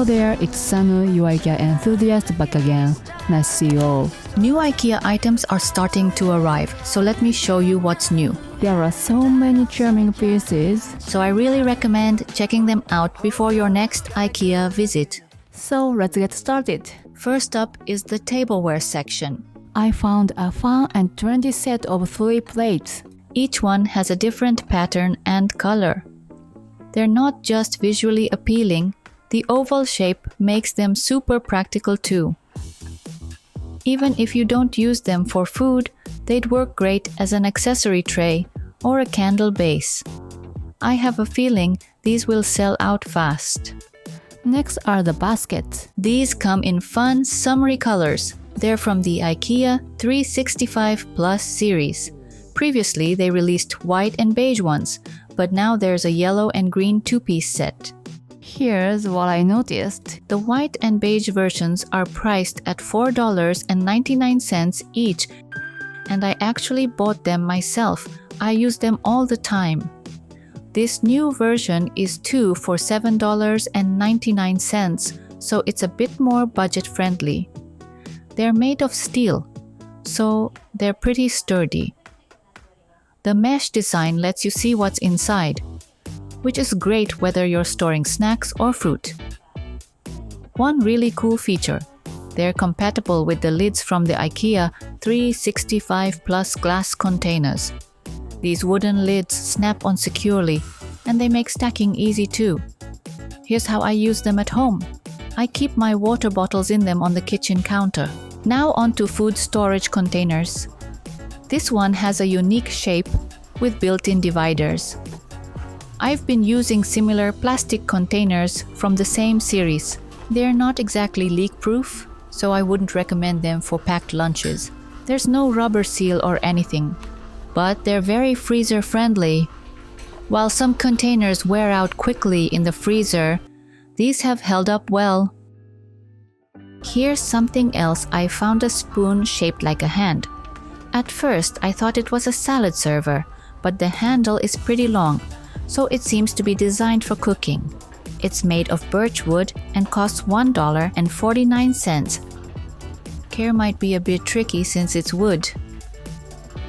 there, it's Sanu, your IKEA enthusiast back again. Nice to see you all. New IKEA items are starting to arrive, so let me show you what's new. There are so many charming pieces, So I really recommend checking them out before your next IKEA visit. so let's get started. First up is the tableware section. I found a fun and trendy set of 3 plates. Each one has a different pattern and color. They're not just visually appealing, the oval shape makes them super practical too. Even if you don't use them for food, they'd work great as an accessory tray or a candle base. I have a feeling these will sell out fast. Next are the baskets. These come in fun, summery colors. They're from the IKEA 365 Plus series. Previously, they released white and beige ones, but now there's a yellow and green 2-piece set. Here's what I noticed. The white and beige versions are priced at $4.99 each, and I actually bought them myself. I use them all the time. This new version is 2 for $7.99, so it's a bit more budget-friendly. They're made of steel, so they're pretty sturdy. The mesh design lets you see what's inside, which is great whether you're storing snacks or fruit. One really cool feature, they're compatible with the lids from the IKEA 365 Plus glass containers. These wooden lids snap on securely, and they make stacking easy too. Here's how I use them at home. I keep my water bottles in them on the kitchen counter. Now on to food storage containers. This one has a unique shape with built-in dividers. I've been using similar plastic containers from the same series. They're not exactly leak-proof, so I wouldn't recommend them for packed lunches. There's no rubber seal or anything, but they're very freezer-friendly. While some containers wear out quickly in the freezer, these have held up well. Here's something else. I found a spoon shaped like a hand. At first, I thought it was a salad server, but the handle is pretty long, so it seems to be designed for cooking. It's made of birch wood and costs $1.49. Care might be a bit tricky since it's wood.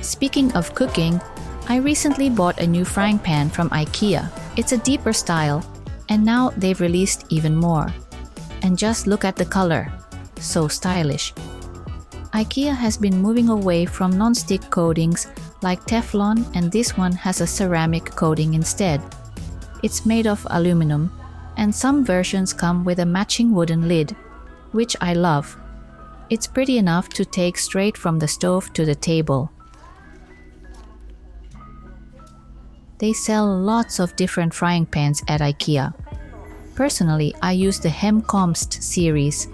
Speaking of cooking, I recently bought a new frying pan from IKEA. It's a deeper style, and now they've released even more. And just look at the color. So stylish. IKEA has been moving away from non-stick coatings like Teflon, and this one has a ceramic coating instead. It's made of aluminum, and some versions come with a matching wooden lid, which I love. It's pretty enough to take straight from the stove to the table. They sell lots of different frying pans at IKEA. Personally, I use the Herringbone series.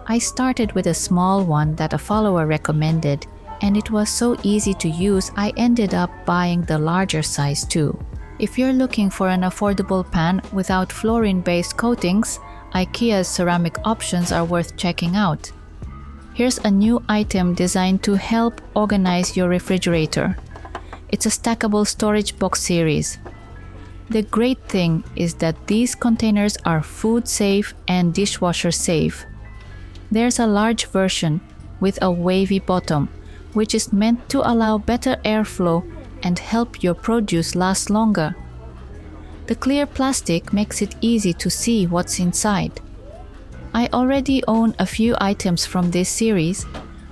I started with a small one that a follower recommended, and it was so easy to use I ended up buying the larger size too. If you're looking for an affordable pan without fluorine-based coatings, IKEA's ceramic options are worth checking out. Here's a new item designed to help organize your refrigerator. It's a stackable storage box series. The great thing is that these containers are food safe and dishwasher safe. There's a large version with a wavy bottom, which is meant to allow better airflow and help your produce last longer. The clear plastic makes it easy to see what's inside. I already own a few items from this series,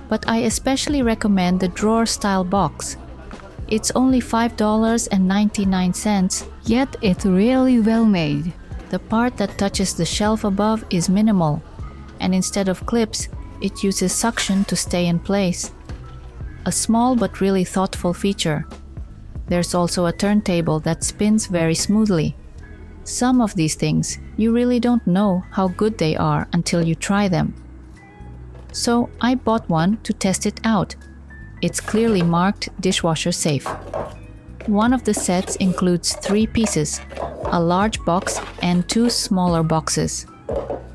but I especially recommend the drawer-style box. It's only $5.99, Yet it's really well made. The part that touches the shelf above is minimal, and instead of clips, it uses suction to stay in place. A small but really thoughtful feature. There's also a turntable that spins very smoothly. Some of these things, you really don't know how good they are until you try them. So I bought one to test it out. It's clearly marked dishwasher safe. One of the sets includes 3 pieces, a large box and 2 smaller boxes.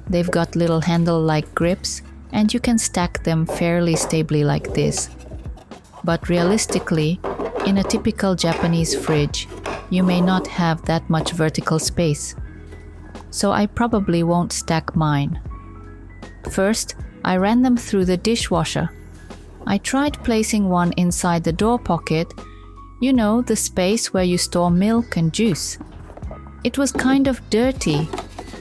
They've got little handle-like grips, and you can stack them fairly stably like this. But realistically, in a typical Japanese fridge, you may not have that much vertical space. so I probably won't stack mine. First, I ran them through the dishwasher. I tried placing one inside the door pocket, you know, the space where you store milk and juice. It was kind of dirty.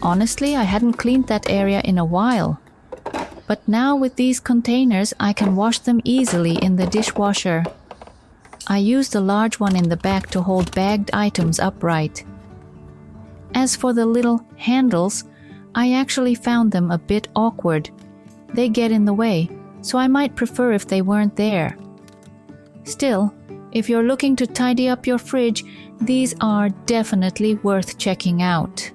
Honestly, I hadn't cleaned that area in a while. But now with these containers, I can wash them easily in the dishwasher. I used a large one in the back to hold bagged items upright. As for the little handles, I actually found them a bit awkward. They get in the way, so I might prefer if they weren't there. Still, if you're looking to tidy up your fridge, these are definitely worth checking out.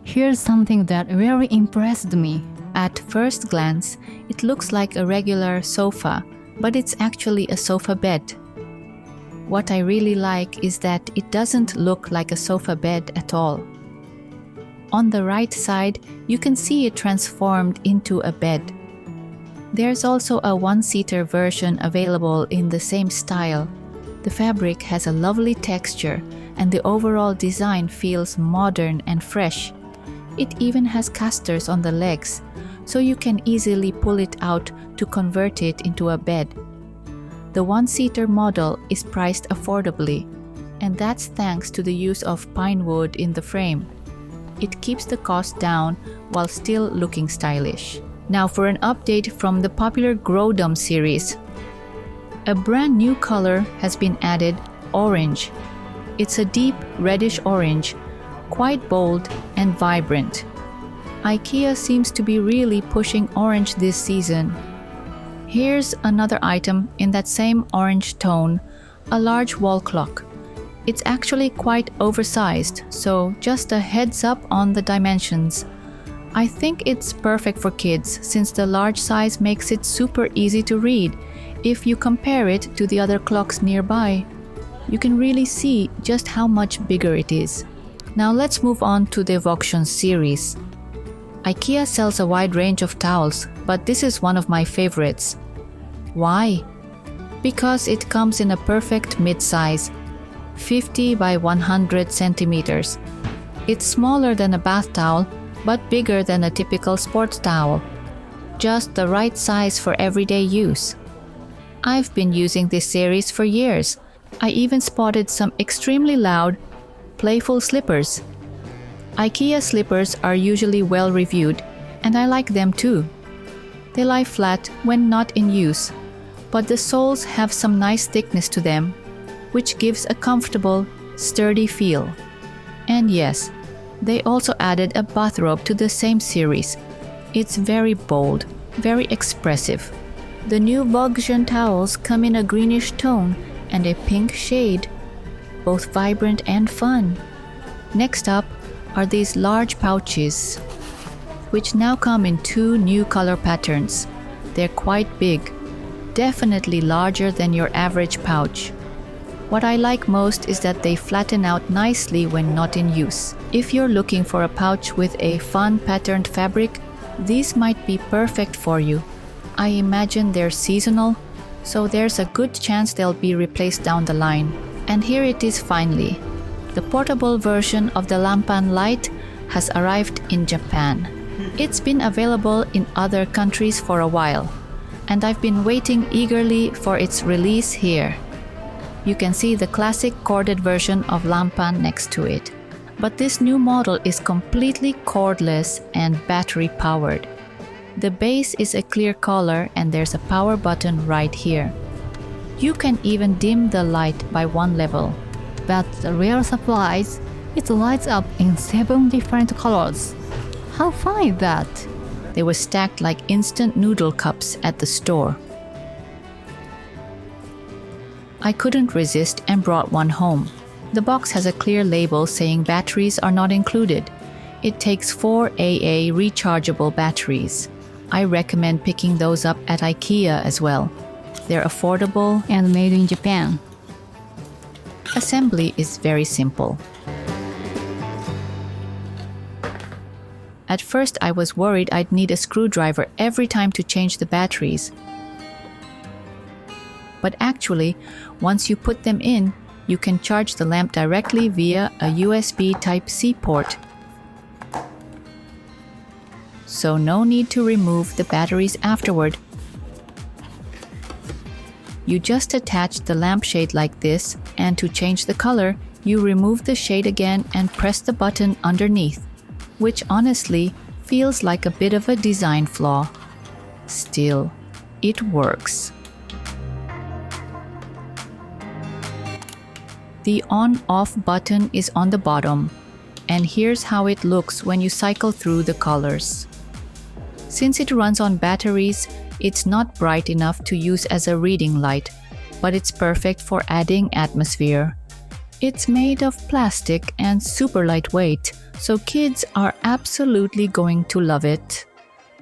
Here's something that really impressed me. At first glance, it looks like a regular sofa, but it's actually a sofa bed. What I really like is that it doesn't look like a sofa bed at all. On the right side, you can see it transformed into a bed. There's also a one-seater version available in the same style. The fabric has a lovely texture and the overall design feels modern and fresh. It even has casters on the legs, so you can easily pull it out to convert it into a bed. The one-seater model is priced affordably, and that's thanks to the use of pine wood in the frame. It keeps the cost down while still looking stylish. Now for an update from the popular GLADOM series. A brand new color has been added, orange. It's a deep reddish orange, quite bold and vibrant. IKEA seems to be really pushing orange this season. Here's another item in that same orange tone, a large wall clock. It's actually quite oversized, so just a heads up on the dimensions. I think it's perfect for kids since the large size makes it super easy to read. If you compare it to the other clocks nearby, you can really see just how much bigger it is. Now let's move on to the VÅGSJÖN series. IKEA sells a wide range of towels, but this is one of my favorites. Why? Because it comes in a perfect mid-size, 50 by 100 centimeters. It's smaller than a bath towel, but bigger than a typical sports towel. Just the right size for everyday use. I've been using this series for years. I even spotted some extremely loud, playful slippers. IKEA slippers are usually well reviewed, and I like them too. They lie flat when not in use, but the soles have some nice thickness to them, which gives a comfortable, sturdy feel. And yes, they also added a bathrobe to the same series. It's very bold, very expressive. The new VåGSJÖN towels come in a greenish tone and a pink shade, both vibrant and fun. Next up are these large pouches, which now come in two new color patterns. They're quite big, definitely larger than your average pouch. What I like most is that they flatten out nicely when not in use. If you're looking for a pouch with a fun patterned fabric, these might be perfect for you. I imagine they're seasonal, so there's a good chance they'll be replaced down the line. And here it is finally. The portable version of the LAMPAN Lite has arrived in Japan. It's been available in other countries for a while, and I've been waiting eagerly for its release here. You can see the classic corded version of LAMPAN next to it. But this new model is completely cordless and battery powered. The base is a clear color and there's a power button right here. You can even dim the light by one level. But the real surprise, it lights up in 7 different colors. How fun is that? They were stacked like instant noodle cups at the store. I couldn't resist and brought one home. The box has a clear label saying batteries are not included. It takes 4 AA rechargeable batteries. I recommend picking those up at IKEA as well. They're affordable And made in Japan. Assembly is very simple. At first I was worried I'd need a screwdriver every time to change the batteries. But actually, once you put them in, You can charge the lamp directly via a USB Type-C port. So no need to remove the batteries afterward. You just attach the lampshade like this, and to change the color, you remove the shade again and press the button underneath, which honestly feels like a bit of a design flaw. Still, it works. The on-off button is on the bottom, and here's how it looks when you cycle through the colors. Since it runs on batteries, it's not bright enough to use as a reading light, but it's perfect for adding atmosphere. It's made of plastic and super lightweight, so kids are absolutely going to love it.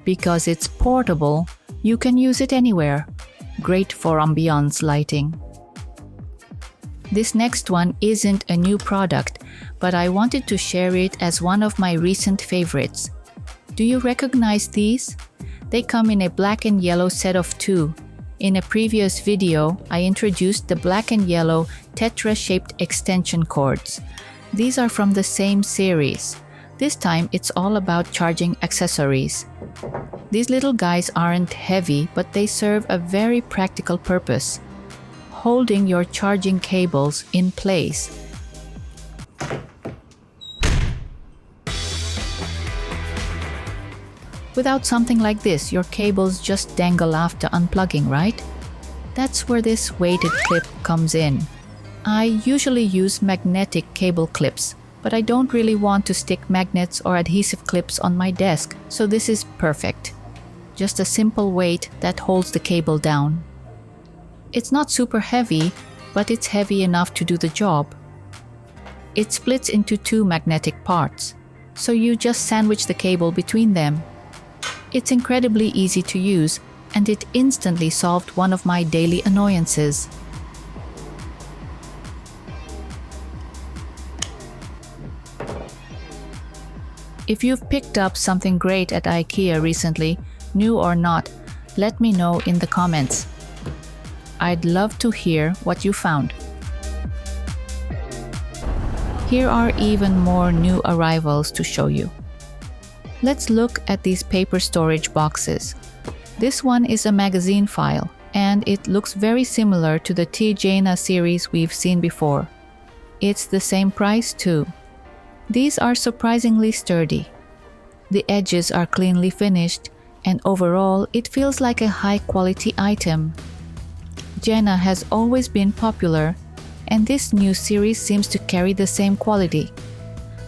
Because it's portable, you can use it anywhere. Great for ambiance lighting. This next one isn't a new product, but I wanted to share it as one of my recent favorites. Do you recognize these? They come in a black and yellow set of 2. In a previous video, I introduced the black and yellow tetra-shaped extension cords. These are from the same series. This time, it's all about charging accessories. These little guys aren't heavy, but they serve a very practical purpose: holding your charging cables in place. Without something like this, your cables just dangle after unplugging, right? That's where this weighted clip comes in. I usually use magnetic cable clips, but I don't really want to stick magnets or adhesive clips on my desk, so this is perfect. Just a simple weight that holds the cable down. It's not super heavy, but it's heavy enough to do the job. It splits into 2 magnetic parts, so you just sandwich the cable between them. It's incredibly easy to use, and it instantly solved one of my daily annoyances. If you've picked up something great at IKEA recently, new or not, let me know in the comments. I'd love to hear what you found. Here are even more new arrivals to show you. Let's look at these paper storage boxes. This one is a magazine file, and it looks very similar to the T-Jana series we've seen before. It's the same price too. These are surprisingly sturdy. The edges are cleanly finished, and overall it feels like a high-quality item. Jana has always been popular, and this new series seems to carry the same quality.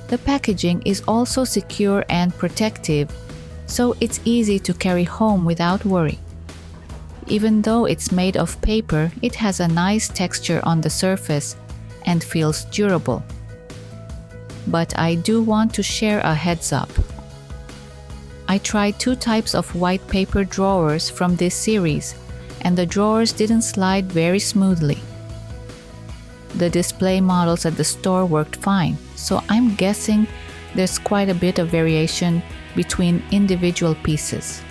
The packaging is also secure and protective, so it's easy to carry home without worry. Even though it's made of paper, it has a nice texture on the surface and feels durable. But I do want to share a heads up. I tried 2 types of white paper drawers from this series, and the drawers didn't slide very smoothly. The display models at the store worked fine, so I'm guessing there's quite a bit of variation between individual pieces.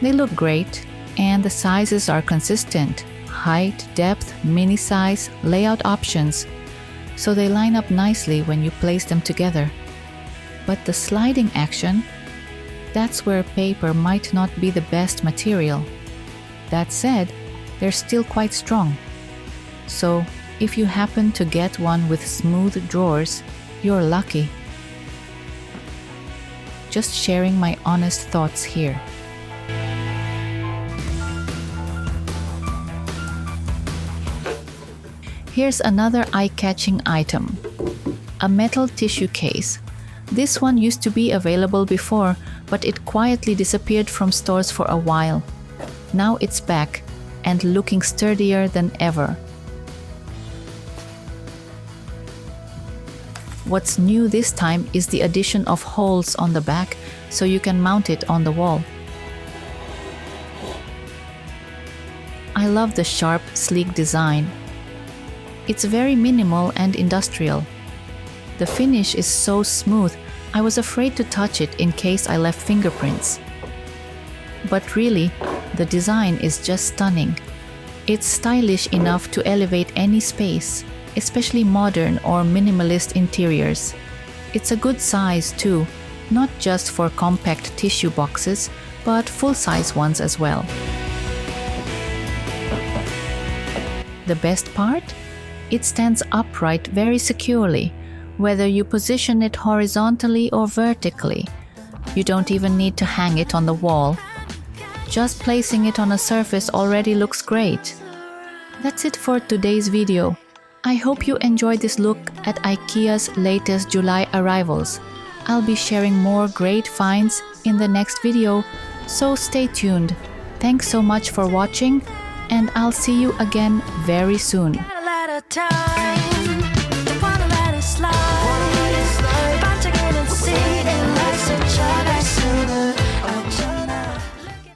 They look great, and the sizes are consistent: height, depth, mini size, layout options, so they line up nicely when you place them together. But the sliding action, that's where paper might not be the best material. That said, they're still quite strong. So, if you happen to get one with smooth drawers, you're lucky. Just sharing my honest thoughts here. Here's another eye-catching item. A metal tissue case. This one used to be available before, but it quietly disappeared from stores for a while. Now it's back, and looking sturdier than ever. What's new this time is the addition of holes on the back, so you can mount it on the wall. I love the sharp, sleek design. It's very minimal and industrial. The finish is so smooth, I was afraid to touch it in case I left fingerprints. But really, the design is just stunning. It's stylish enough to elevate any space, especially modern or minimalist interiors. It's a good size too, not just for compact tissue boxes, but full-size ones as well. The best part? It stands upright very securely, whether you position it horizontally or vertically. You don't even need to hang it on the wall. Just placing it on a surface already looks great. That's it for today's video. I hope you enjoyed this look at IKEA's latest July arrivals. I'll be sharing more great finds in the next video, so stay tuned. Thanks so much for watching, and I'll see you again very soon. A lot of time.